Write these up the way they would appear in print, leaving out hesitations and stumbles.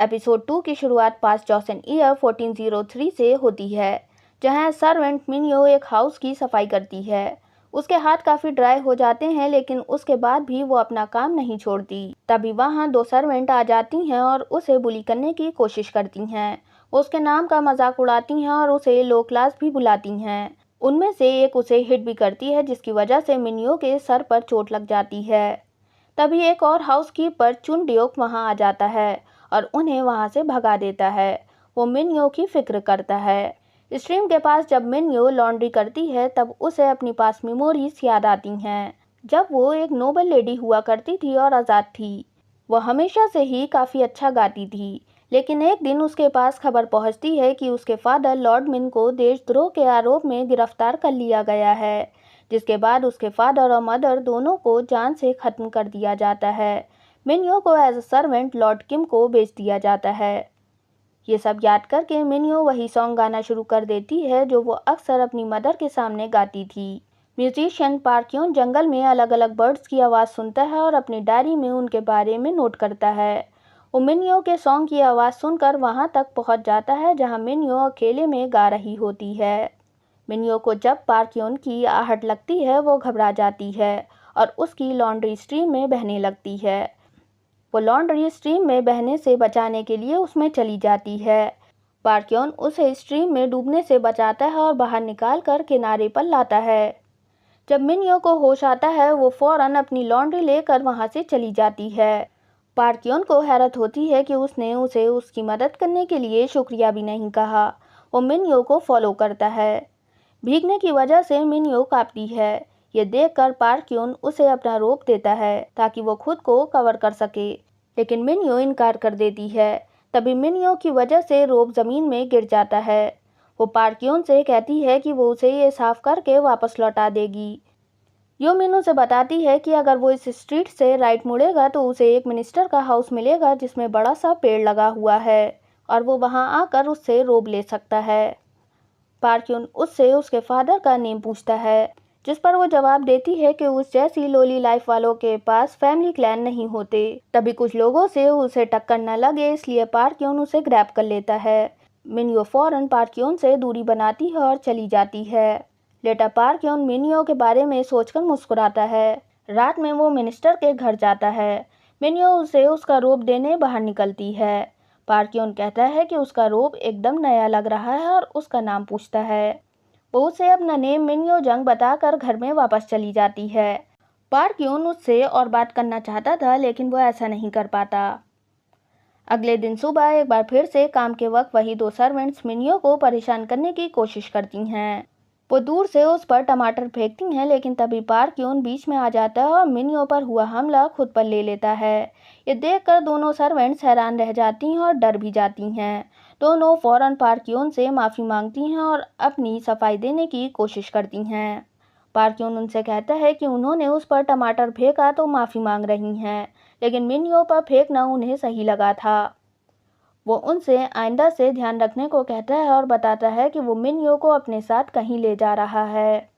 Episode 2 की शुरुआत past Jason year 1403 से होती है, जहां सर्वेंट मिन्यो एक हाउस की सफाई करती है। उसके हाथ काफ़ी ड्राई हो जाते हैं, लेकिन उसके बाद भी वो अपना काम नहीं छोड़ती। तभी वहां दो सर्वेंट आ जाती हैं और उसे बुली करने की कोशिश करती हैं। वो उसके नाम का मजाक उड़ाती हैं और उसे लो क्लास भी बुलाती हैं। उनमें से एक उसे हिट भी करती है, जिसकी वजह से मिन्यो के सर पर चोट लग जाती है। तभी एक और हाउसकीपर चुनड्योक वहां आ जाता है और उन्हें वहां से भगा देता है। वो मिन्यो की फिक्र करता है। स्ट्रीम के पास जब मिन्यो लॉन्ड्री करती है, तब उसे अपनी पास मेमोरीज याद आती हैं, जब वो एक नोबल लेडी हुआ करती थी और आज़ाद थी। वो हमेशा से ही काफ़ी अच्छा गाती थी, लेकिन एक दिन उसके पास खबर पहुंचती है कि उसके फादर लॉर्ड मिन को देशद्रोह के आरोप में गिरफ्तार कर लिया गया है, जिसके बाद उसके फादर और मदर दोनों को जान से ख़त्म कर दिया जाता है। मिन्यो को एज अ सर्वेंट लॉर्ड किम को बेच दिया जाता है। ये सब याद करके मिन्यो वही सॉन्ग गाना शुरू कर देती है जो वो अक्सर अपनी मदर के सामने गाती थी। म्यूजिशियन पार्क्योन जंगल में अलग अलग बर्ड्स की आवाज़ सुनता है और अपनी डायरी में उनके बारे में नोट करता है। वो मिन्यो के सॉन्ग की आवाज़ सुनकर वहाँ तक पहुँच जाता है जहाँ मिन्यो अकेले में गा रही होती है। मिन्यो को जब पार्क्योन की आहट लगती है, वो घबरा जाती है और उसकी लॉन्ड्री स्ट्रीम में बहने लगती है। वो लॉन्ड्री स्ट्रीम में बहने से बचाने के लिए उसमें चली जाती है। पार्क्योन उसे स्ट्रीम में डूबने से बचाता है और बाहर निकाल कर किनारे पर लाता है। जब मिन्यो को होश आता है, वो फौरन अपनी लॉन्ड्री लेकर वहां से चली जाती है। पार्क्योन को हैरत होती है कि उसने उसे उसकी मदद करने के लिए शुक्रिया भी नहीं कहा। वो मिन्यो को फॉलो करता है। भीगने की वजह से मिन्यो कांपती है। ये देखकर पार्क्योन उसे अपना रोप देता है ताकि वो खुद को कवर कर सके, लेकिन मिन्यो इनकार कर देती है। तभी मिन्यो की वजह से रोप जमीन में गिर जाता है। वो पार्क्योन से कहती है कि वो उसे ये साफ करके वापस लौटा देगी। यो मिन्यो से बताती है कि अगर वो इस स्ट्रीट से राइट मुड़ेगा तो उसे एक मिनिस्टर का हाउस मिलेगा जिसमें बड़ा सा पेड़ लगा हुआ है और वो वहां आकर उससे रोप ले सकता है। पार्क्योन उससे उसके फादर का नेम पूछता है, जिस पर वो जवाब देती है कि उस जैसी लोली लाइफ वालों के पास फैमिली क्लैन नहीं होते। तभी कुछ लोगों से उसे टक्कर न लगे, इसलिए पार्क्योन उसे ग्रैब कर लेता है। मिन्यो फौरन पार्क्योन से दूरी बनाती है और चली जाती है। लेटर पार्क्योन मिन्यो के बारे में सोचकर मुस्कुराता है। रात में वो मिनिस्टर के घर जाता है। मिन्यो उसे उसका रोप देने बाहर निकलती है। पार्क्योन कहता है कि उसका रोप एकदम नया लग रहा है और उसका नाम पूछता है। वो उसे अपना नेम मिन्यो जंग बताकर घर में वापस चली जाती है। पार्क्योन उससे और बात करना चाहता था, लेकिन वो ऐसा नहीं कर पाता। अगले दिन सुबह एक बार फिर से काम के वक्त वही दो सर्वेंट्स मिन्यो को परेशान करने की कोशिश करती हैं। वो दूर से उस पर टमाटर फेंकती हैं, लेकिन तभी पार्क्योन बीच में आ जाता है और मिन्यो पर हुआ हमला खुद पर ले लेता है। ये देखकर दोनों सर्वेंट्स हैरान रह जाती हैं और डर भी जाती हैं। दोनों फौरन पार्क्योन से माफ़ी मांगती हैं और अपनी सफाई देने की कोशिश करती हैं। पार्क्योन उनसे कहता है कि उन्होंने उस पर टमाटर फेंका तो माफ़ी मांग रही हैं, लेकिन मिन्यो पर फेंकना उन्हें सही लगा था। वो उनसे आइंदा से ध्यान रखने को कहता है और बताता है कि वो मिन्यो को अपने साथ कहीं ले जा रहा है।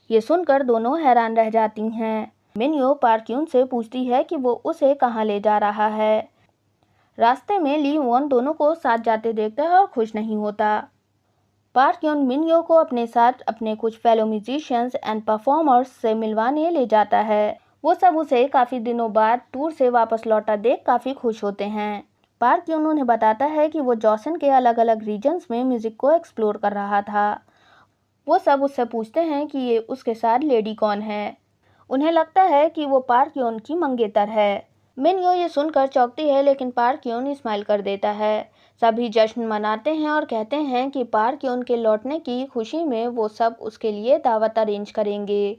ये सुनकर दोनों हैरान रह जाती हैं। मिन्यो पार्क्योन से पूछती है कि वो उसे कहाँ ले जा रहा है। रास्ते में ली वॉन दोनों को साथ जाते देखता है और खुश नहीं होता। पार्क्योन मिन्यो को अपने साथ अपने कुछ फेलो म्यूजिशियंस एंड परफॉर्मर्स से मिलवाने ले जाता है। वो सब उसे काफ़ी दिनों बाद टूर से वापस लौटा देख काफ़ी खुश होते हैं। पार्क्योन उन्हें बताता है कि वो जॉसन के अलग अलग रीजन्स में म्यूज़िक को एक्सप्लोर कर रहा था। वो सब उससे पूछते हैं कि ये उसके साथ लेडी कौन है। उन्हें लगता है कि वो पार्क्योन की मंगेतर है। मिन्यो ये सुनकर चौंकती है, लेकिन पार्क्योन स्माइल कर देता है। सभी जश्न मनाते हैं और कहते हैं कि पार्क्योन के लौटने की खुशी में वो सब उसके लिए दावत अरेंज करेंगे।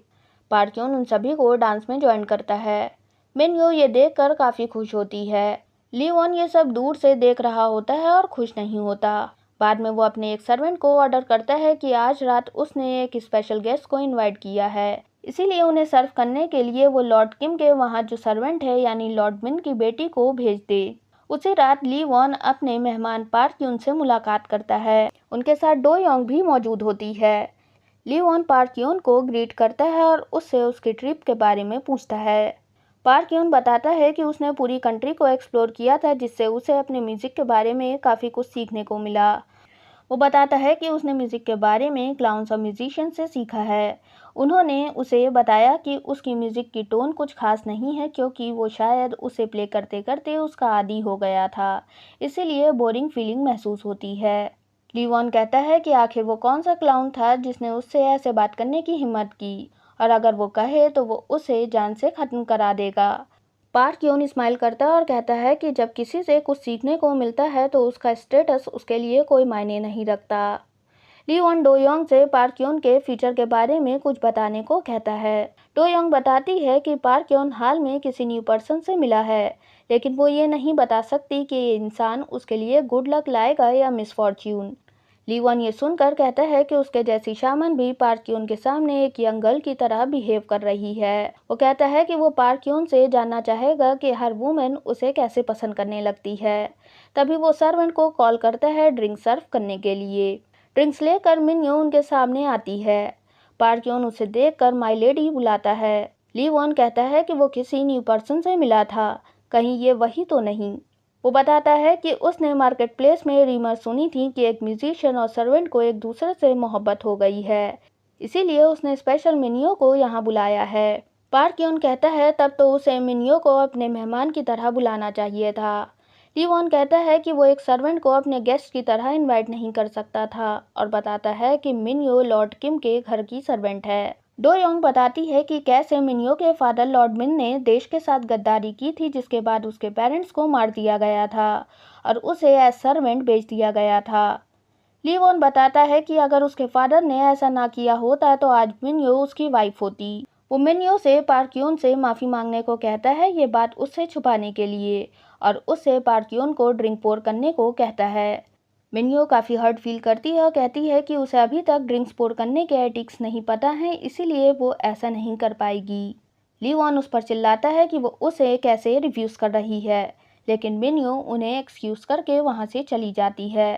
पार्क्योन उन सभी को डांस में ज्वाइन करता है। मिन्यो ये देखकर काफ़ी खुश होती है। ली वॉन ये सब दूर से देख रहा होता है और खुश नहीं होता। बाद में वो अपने एक सर्वेंट को ऑर्डर करता है कि आज रात उसने एक स्पेशल गेस्ट को इनवाइट किया है, इसीलिए उन्हें सर्व करने के लिए वो लॉर्ड किम के वहाँ जो सर्वेंट है यानी लॉर्ड मिन की बेटी को भेज दे। उसी रात ली वॉन अपने मेहमान पार्क्योन से मुलाकात करता है। उनके साथ डो योंग भी मौजूद होती है। ली वॉन पार्क्योन को ग्रीट करता है और उससे उसकी ट्रिप के बारे में पूछता है। पार्क यून बताता है कि उसने पूरी कंट्री को एक्सप्लोर किया था, जिससे उसे अपने म्यूज़िक के बारे में काफ़ी कुछ सीखने को मिला। वो बताता है कि उसने म्यूज़िक के बारे में क्लाउन्स और म्यूजिशियन से सीखा है। उन्होंने उसे बताया कि उसकी म्यूज़िक की टोन कुछ खास नहीं है, क्योंकि वो शायद उसे प्ले करते करते उसका आदी हो गया था, इसीलिए बोरिंग फीलिंग महसूस होती है। लीवॉन कहता है कि आखिर वो कौन सा क्लाउन था जिसने उससे ऐसे बात करने की हिम्मत की, और अगर वो कहे तो वो उसे जान से ख़त्म करा देगा। पार्क यून स्माइल करता है और कहता है कि जब किसी से कुछ सीखने को मिलता है तो उसका स्टेटस उसके लिए कोई मायने नहीं रखता। ली वॉन डो योंग से पार्क यून के फ्यूचर के बारे में कुछ बताने को कहता है। डो योंग बताती है कि पार्क यून हाल में किसी न्यू पर्सन से मिला है, लेकिन वो ये नहीं बता सकती कि ये इंसान उसके लिए गुड लक लाएगा या मिसफॉर्च्यून। ली वॉन ये सुनकर कहता है कि उसके जैसी शामन भी पार्क यून के सामने एक यंग गर्ल की तरह बिहेव कर रही है। वो कहता है कि वो पार्क यून से जानना चाहेगा कि हर वुमेन उसे कैसे पसंद करने लगती है। तभी वो सर्वेंट को कॉल करता है ड्रिंक सर्व करने के लिए। ड्रिंक्स लेकर मिन्यो उनके सामने आती है। पार्क यून उसे देखकर माय लेडी बुलाता है। ली वॉन कहता है कि वो किसी न्यू पर्सन से मिला था, कहीं ये वही तो नहीं। वो बताता है कि उसने मार्केट प्लेस में रीमर सुनी थी कि एक म्यूजिशियन और सर्वेंट को एक दूसरे से मोहब्बत हो गई है, इसीलिए उसने स्पेशल मिनियो को यहाँ बुलाया है। पार्क यून कहता है तब तो उसे मिनियो को अपने मेहमान की तरह बुलाना चाहिए था। ली वॉन कहता है कि वो एक सर्वेंट को अपने गेस्ट की तरह इनवाइट नहीं कर सकता था, और बताता है कि मिनियो लॉर्ड किम के घर की सर्वेंट है। डो योंग बताती है कि कैसे मिनियो के फादर लॉर्ड मिन ने देश के साथ गद्दारी की थी, जिसके बाद उसके पेरेंट्स को मार दिया गया था और उसे एज सर्वेंट बेच दिया गया था। ली वॉन बताता है कि अगर उसके फादर ने ऐसा ना किया होता तो आज मिनियो उसकी वाइफ होती। वो मिनियो से पार्क यून से माफ़ी मांगने को कहता है, ये बात उससे छुपाने के लिए, और उससे पार्क यून को ड्रिंक पोर करने को कहता है। मिनियो काफ़ी हर्ट फील करती है और कहती है कि उसे अभी तक ड्रिंक्स पोर करने के एटिक्स नहीं पता हैं, इसीलिए वो ऐसा नहीं कर पाएगी। ली वॉन उस पर चिल्लाता है कि वो उसे कैसे रिफ्यूज़ कर रही है, लेकिन मिनियो उन्हें एक्सक्यूज़ करके वहाँ से चली जाती है।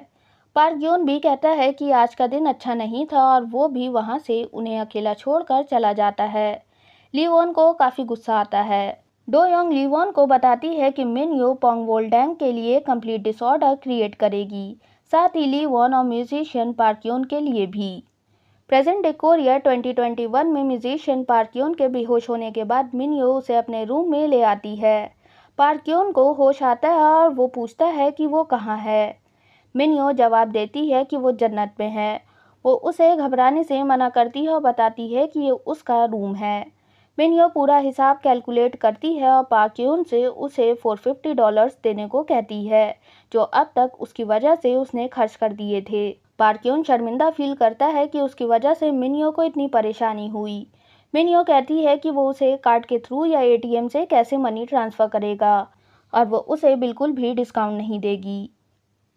पार्क यून भी कहता है कि आज का दिन अच्छा नहीं था और वो भी वहाँ से उन्हें अकेला छोड़कर चला जाता है। ली वॉन को काफ़ी गुस्सा आता है। डो योंग ली वॉन को बताती है कि मिनियो पोंग वोल्डैंग के लिए कंप्लीट डिसऑर्डर क्रिएट करेगी, साथ ही ली वॉन और म्यूजिशियन पार्क यून के लिए भी। प्रेजेंट डे कोरिया 2021 में म्यूजिशियन पार्क यून के बेहोश होने के बाद मिनियो उसे अपने रूम में ले आती है। पार्क यून को होश आता है और वो पूछता है कि वो कहाँ है। मिनियो जवाब देती है कि वो जन्नत में है। वो उसे घबराने से मना करती है और बताती है कि ये उसका रूम है। मिनियो पूरा हिसाब कैलकुलेट करती है और पार्क यून से उसे $450 देने को कहती है, जो अब तक उसकी वजह से उसने खर्च कर दिए थे। पार्क यून शर्मिंदा फील करता है कि उसकी वजह से मिनियो को इतनी परेशानी हुई। मिनियो कहती है कि वो उसे कार्ड के थ्रू या एटीएम से कैसे मनी ट्रांसफ़र करेगा, और वो उसे बिल्कुल भी डिस्काउंट नहीं देगी।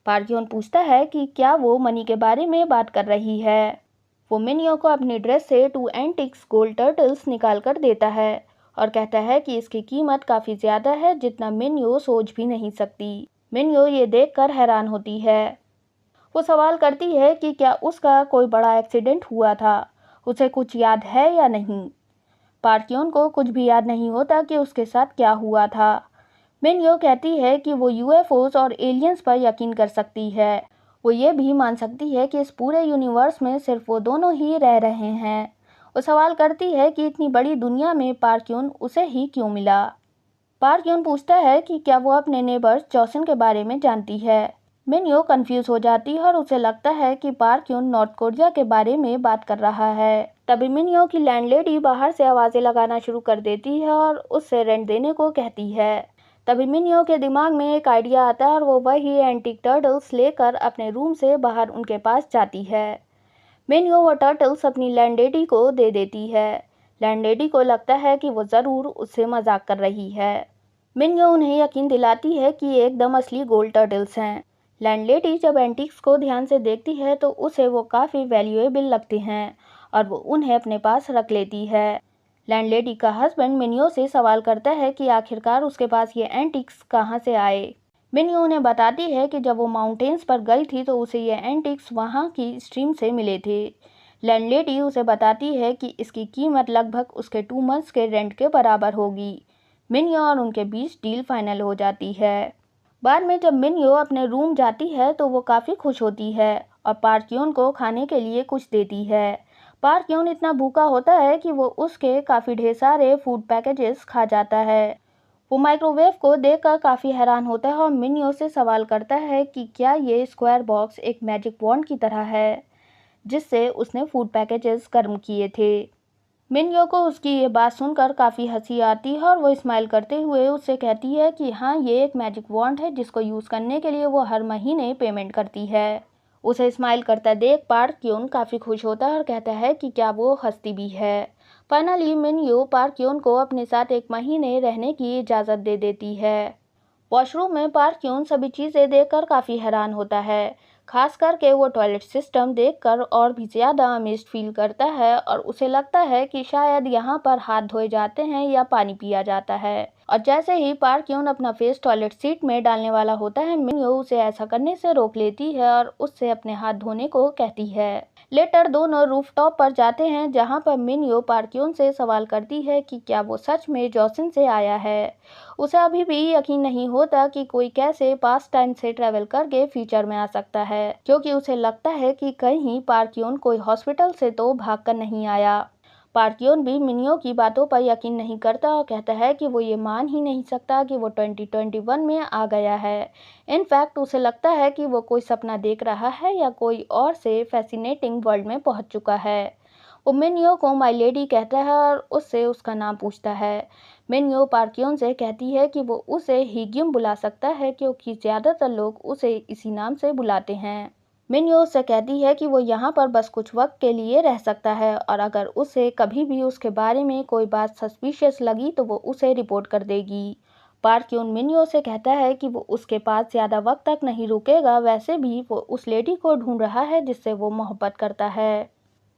पार्क यून पूछता है कि क्या वो मनी के बारे में बात कर रही है। वो मिनियो को अपनी ड्रेस से 2 एंटिक्स गोल्ड टर्टल्स निकाल कर देता है और कहता है कि इसकी कीमत काफ़ी ज़्यादा है, जितना मिनियो सोच भी नहीं सकती। मिनियो ये देखकर हैरान होती है। वो सवाल करती है कि क्या उसका कोई बड़ा एक्सीडेंट हुआ था, उसे कुछ याद है या नहीं। पार्क यून को कुछ भी याद नहीं होता कि उसके साथ क्या हुआ था। मिनियो कहती है कि वो यूएफओस और एलियंस पर यकीन कर सकती है। वो ये भी मान सकती है कि इस पूरे यूनिवर्स में सिर्फ वो दोनों ही रह रहे हैं। वो सवाल करती है कि इतनी बड़ी दुनिया में पार्क यून उसे ही क्यों मिला। पार्क यून पूछता है कि क्या वो अपने नेबर्स जॉसन के बारे में जानती है। मिनियो कंफ्यूज हो जाती है और उसे लगता है कि पार्क यून नॉर्थ कोरिया के बारे में बात कर रहा है। तभी मिनियो की लैंडलेडी बाहर से आवाज़ें लगाना शुरू कर देती है और उससे रेंट देने को कहती है। तभी मिनियो के दिमाग में एक आइडिया आता है और वो वही एंटीक टर्टल्स लेकर अपने रूम से बाहर उनके पास जाती है। मिनियो वो टर्टल्स अपनी लैंडलेडी को दे देती है। लैंडलेडी को लगता है कि वो ज़रूर उससे मजाक कर रही है। मिनियो उन्हें यकीन दिलाती है कि ये एकदम असली गोल्ड टर्टल्स हैं। लैंडलेडी जब एंटिक्स को ध्यान से देखती है तो उसे वो काफ़ी वैल्यूएबल लगते हैं और वो उन्हें अपने पास रख लेती है। लैंडलेडी का हस्बैंड मिनियो से सवाल करता है कि आखिरकार उसके पास ये एंटिक्स कहाँ से आए। मिनियो उन्हें बताती है कि जब वो माउंटेन्स पर गई थी तो उसे ये एंटिक्स वहाँ की स्ट्रीम से मिले थे। लैंडलेडी उसे बताती है कि इसकी कीमत लगभग उसके 2 मंथ्स के रेंट के बराबर होगी। मिन्यो और उनके बीच डील फाइनल हो जाती है। बाद में जब मिन्यो अपने रूम जाती है तो वो काफ़ी खुश होती है और पार्क यून को खाने के लिए कुछ देती है। पार्क यून इतना भूखा होता है कि वो उसके काफ़ी ढेर सारे फूड पैकेजेस खा जाता है। वो माइक्रोवेव को देखकर काफ़ी हैरान होता है और मिन्यो से सवाल करता है कि क्या ये स्क्वायर बॉक्स एक मैजिक वॉन्ड की तरह है जिससे उसने फूड पैकेजेस गर्म किए थे। मिन्यो को उसकी ये बात सुनकर काफ़ी हंसी आती है और वो स्माइल करते हुए उससे कहती है कि हाँ, ये एक मैजिक वॉन्ड है जिसको यूज़ करने के लिए वो हर महीने पेमेंट करती है। उसे स्माइल करता देख पार्क यून काफ़ी खुश होता है और कहता है कि क्या वो हंसती भी है। फाइनली मिन्यो पार्क यून को अपने साथ एक महीने रहने की इजाज़त दे देती है। वॉशरूम में पार्क यून सभी चीज़ें देखकर काफ़ी हैरान होता है, खास करके वो टॉयलेट सिस्टम देखकर और भी ज़्यादा अमेज्ड फील करता है और उसे लगता है कि शायद यहाँ पर हाथ धोए जाते हैं या पानी पिया जाता है। और जैसे ही पार्क यून अपना फेस टॉयलेट सीट में डालने वाला होता है, मिन्यो उसे ऐसा करने से रोक लेती है और उससे अपने हाथ धोने को कहती है। लेटर दोनों रूफटॉप पर जाते हैं जहाँ पर मिन्यो पार्क यून से सवाल करती है कि क्या वो सच में जॉसिन से आया है। उसे अभी भी यकीन नहीं होता कि कोई कैसे पास्ट टाइम से ट्रैवल करके फ्यूचर में आ सकता है, क्योंकि उसे लगता है कि कहीं पार्क यून कोई हॉस्पिटल से तो भागकर नहीं आया। पार्क यून भी मिन्यो की बातों पर यकीन नहीं करता और कहता है कि वो ये मान ही नहीं सकता कि वो 2021 में आ गया है। इनफैक्ट उसे लगता है कि वो कोई सपना देख रहा है या कोई और से फैसिनेटिंग वर्ल्ड में पहुंच चुका है। वो मिन्यो को माय लेडी कहता है और उससे उसका नाम पूछता है। मिन्यो पार्क यून से कहती है कि वो उसे हीग्युम बुला सकता है क्योंकि ज़्यादातर लोग उसे इसी नाम से बुलाते हैं। मिन्यो उससे कहती है कि वो यहाँ पर बस कुछ वक्त के लिए रह सकता है और अगर उसे कभी भी उसके बारे में कोई बात सस्पिशियस लगी तो वो उसे रिपोर्ट कर देगी। पार्क यून मिन्यो से कहता है कि वो उसके पास ज़्यादा वक्त तक नहीं रुकेगा, वैसे भी वो उस लेडी को ढूंढ रहा है जिससे वो मोहब्बत करता है।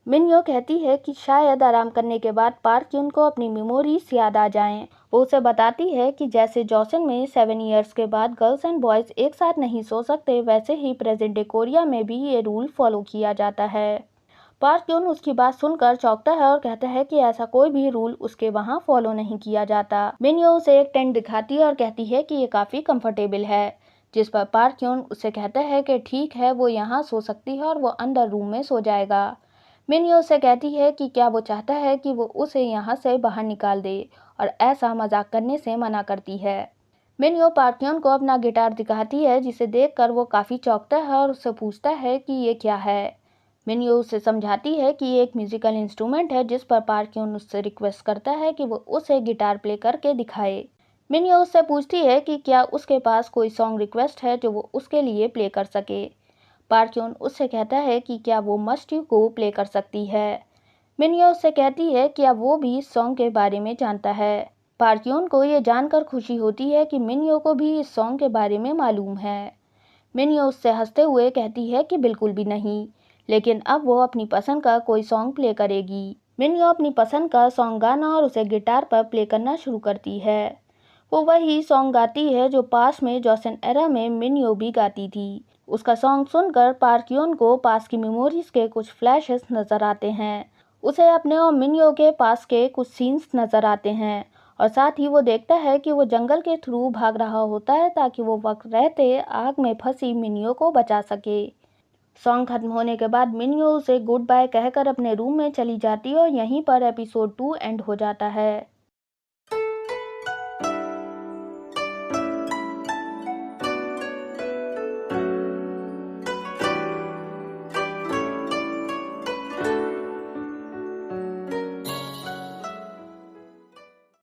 मिन्यो कहती है कि शायद आराम करने के बाद पार्क यून को अपनी मेमोरीज याद आ जाएं। वो उसे बताती है कि जैसे जॉसिन में 7 इयर्स के बाद गर्ल्स एंड बॉयज़ एक साथ नहीं सो सकते, वैसे ही प्रेजेंट डे कोरिया में भी ये रूल फॉलो किया जाता है। पार्क यून उसकी बात सुनकर चौंकता है और कहता है कि ऐसा कोई भी रूल उसके वहाँ फॉलो नहीं किया जाता। मिन्यो उसे एक टेंट दिखाती है और कहती है कि ये काफ़ी कंफर्टेबल है, जिस पर पार्क यून उससे कहता है कि ठीक है, वो यहाँ सो सकती है और वो अंदर रूम में सो जाएगा। मिन्यो उससे कहती है कि क्या वो चाहता है कि वो उसे यहाँ से बाहर निकाल दे और ऐसा मजाक करने से मना करती है। मिन्यो पार्क यून को अपना गिटार दिखाती है जिसे देखकर वो काफ़ी चौंकता है और उससे पूछता है कि ये क्या है। मिन्यो उसे समझाती है कि ये एक म्यूजिकल इंस्ट्रूमेंट है, जिस पर पार्क यून उससे रिक्वेस्ट करता है कि वो उसे गिटार प्ले करके दिखाए। मिन्यो उससे पूछती है कि क्या उसके पास कोई सॉन्ग रिक्वेस्ट है जो वो उसके लिए प्ले कर सके। पार्क यून उससे कहता है कि क्या वो मस्ट यू को प्ले कर सकती है। मिन्यो उससे कहती है कि अब वो भी इस सॉन्ग के बारे में जानता है। पार्क यून को ये जानकर खुशी होती है कि मिन्यो को भी इस सॉन्ग के बारे में मालूम है। मिन्यो उससे हंसते हुए कहती है कि बिल्कुल भी नहीं, लेकिन अब वो अपनी पसंद का कोई सॉन्ग प्ले करेगी। मिन्यो अपनी पसंद का सॉन्ग गाना और उसे गिटार पर प्ले करना शुरू करती है। वो वही सॉन्ग गाती है जो पास में जॉसिन एरा में मिन्यो भी गाती थी। उसका सॉन्ग सुनकर पार्क यून को पास की मेमोरीज के कुछ फ्लैशेस नज़र आते हैं। उसे अपने और मिन्यो के पास के कुछ सीन्स नज़र आते हैं और साथ ही वो देखता है कि वो जंगल के थ्रू भाग रहा होता है ताकि वो वक्त रहते आग में फंसी मिन्यो को बचा सके। सॉन्ग खत्म होने के बाद मिन्यो उसे गुड बाय कहकर अपने रूम में चली जाती है और यहीं पर एपिसोड 2 एंड हो जाता है।